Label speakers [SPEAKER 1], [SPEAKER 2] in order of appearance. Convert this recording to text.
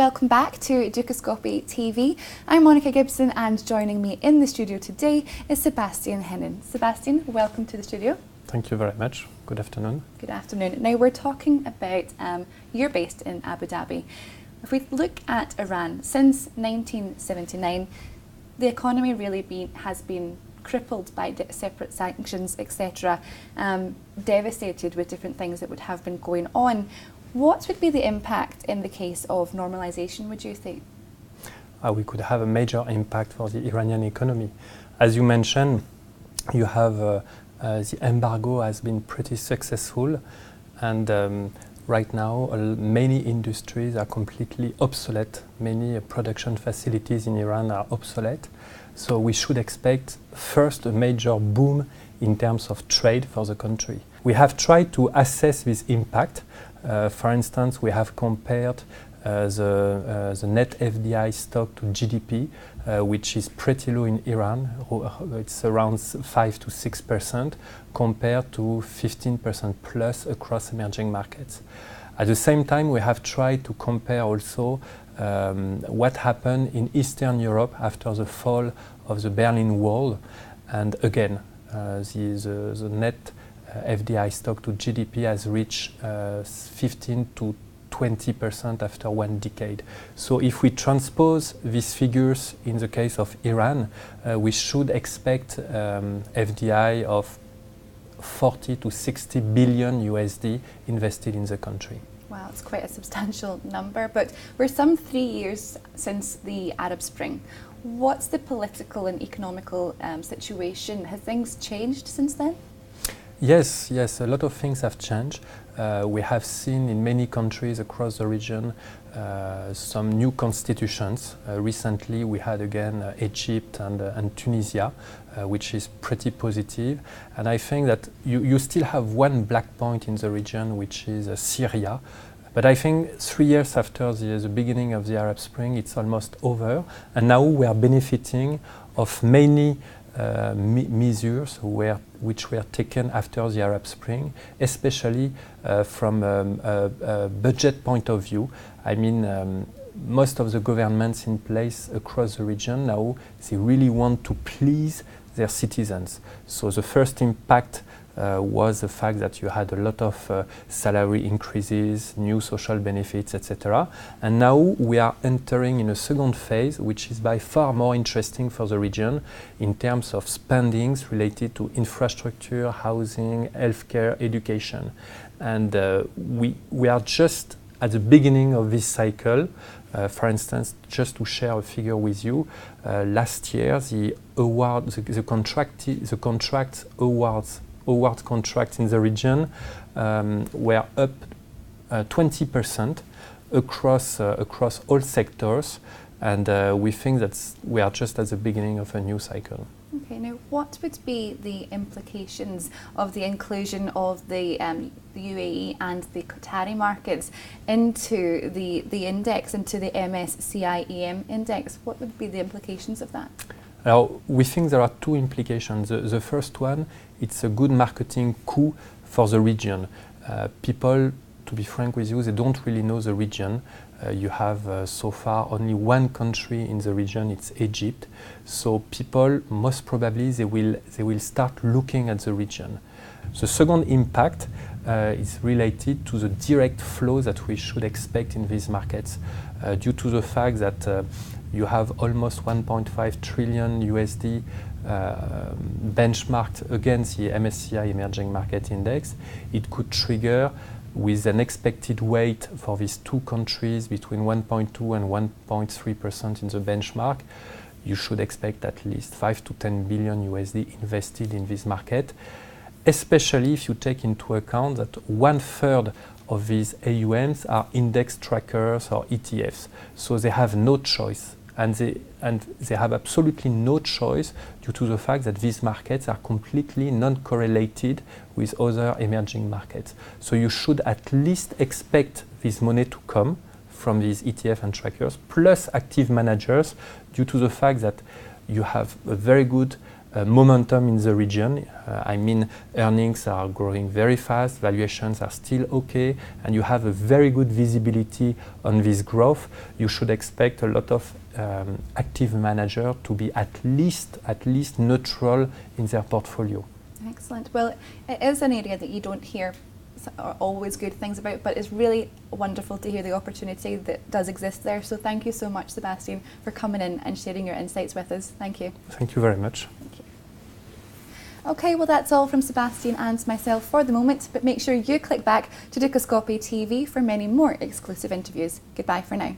[SPEAKER 1] welcome back to Dukascopy TV. I'm Monica Gibson, and joining me in the studio today is Sebastien Henin. Sebastien, welcome to the studio.
[SPEAKER 2] Thank you very much. Good afternoon.
[SPEAKER 1] Good afternoon. Now we're talking about, you're based in Abu Dhabi. If we look at Iran, since 1979, the economy really has been crippled by separate sanctions, etc., devastated with different things that would have been going on. What would be the impact in the case of normalization, would you think?
[SPEAKER 2] We could have a major impact for the Iranian economy. As you mentioned, you have the embargo has been pretty successful, and right now many industries are completely obsolete. Many production facilities in Iran are obsolete. So we should expect first a major boom in terms of trade for the country. We have tried to assess this impact. For instance, we have compared the net FDI stock to GDP, which is pretty low in Iran. It's around 5 to 6% compared to 15% plus across emerging markets. At the same time, we have tried to compare also what happened in Eastern Europe after the fall of the Berlin Wall. And again, the net FDI stock to GDP has reached 15 to 20% after 1 decade. So if we transpose these figures in the case of Iran, we should expect FDI of 40 to 60 billion USD invested in the country.
[SPEAKER 1] Wow, it's quite a substantial number, but we're some 3 years since the Arab Spring. What's the political and economical situation? Have things changed since then?
[SPEAKER 2] Yes, a lot of things have changed. We have seen in many countries across the region some new constitutions. Recently we had again Egypt and Tunisia, which is pretty positive. And I think that you still have one black point in the region, which is Syria. But I think 3 years after the beginning of the Arab Spring, it's almost over. And now we are benefiting of many measures which were taken after the Arab Spring, especially from a budget point of view. I mean, most of the governments in place across the region now, they really want to please their citizens. So the first impact was the fact that you had a lot of salary increases, new social benefits, etc. And now we are entering in a second phase, which is by far more interesting for the region in terms of spendings related to infrastructure, housing, healthcare, education. And we are just at the beginning of this cycle. For instance, just to share a figure with you, last year the award contracts in the region were up 20% across all sectors, and we think that we are just at the beginning of a new cycle.
[SPEAKER 1] Okay, now what would be the implications of the inclusion of the UAE and the Qatari markets into the index, into the MSCI EM index? What would be the implications of that?
[SPEAKER 2] Now, we think there are two implications. The first one, it's a good marketing coup for the region. People, to be frank with you, they don't really know the region. You have so far only one country in the region, it's Egypt. So people, most probably, they will start looking at the region. The second impact is related to the direct flow that we should expect in these markets, due to the fact that you have almost 1.5 trillion USD benchmarked against the MSCI Emerging Market Index. It could trigger, with an expected weight for these two countries between 1.2 and 1.3% in the benchmark, you should expect at least 5 to 10 billion USD invested in this market, especially if you take into account that 1/3 of these AUMs are index trackers or ETFs. So they have no choice. And they have absolutely no choice due to the fact that these markets are completely non-correlated with other emerging markets. So you should at least expect this money to come from these ETF and trackers, plus active managers, due to the fact that you have a very good momentum in the region. I mean, earnings are growing very fast, valuations are still okay, and you have a very good visibility on this growth. You should expect a lot of active managers to be at least neutral in their portfolio.
[SPEAKER 1] Excellent. Well, it is an area that you don't hear always good things about, but it's really wonderful to hear the opportunity that does exist there. So thank you so much, Sebastien, for coming in and sharing your insights with us. Thank you.
[SPEAKER 2] Thank you very much.
[SPEAKER 1] Thank you. Okay, well that's all from Sebastien and myself for the moment, but make sure you click back to Dukascopy TV for many more exclusive interviews. Goodbye for now.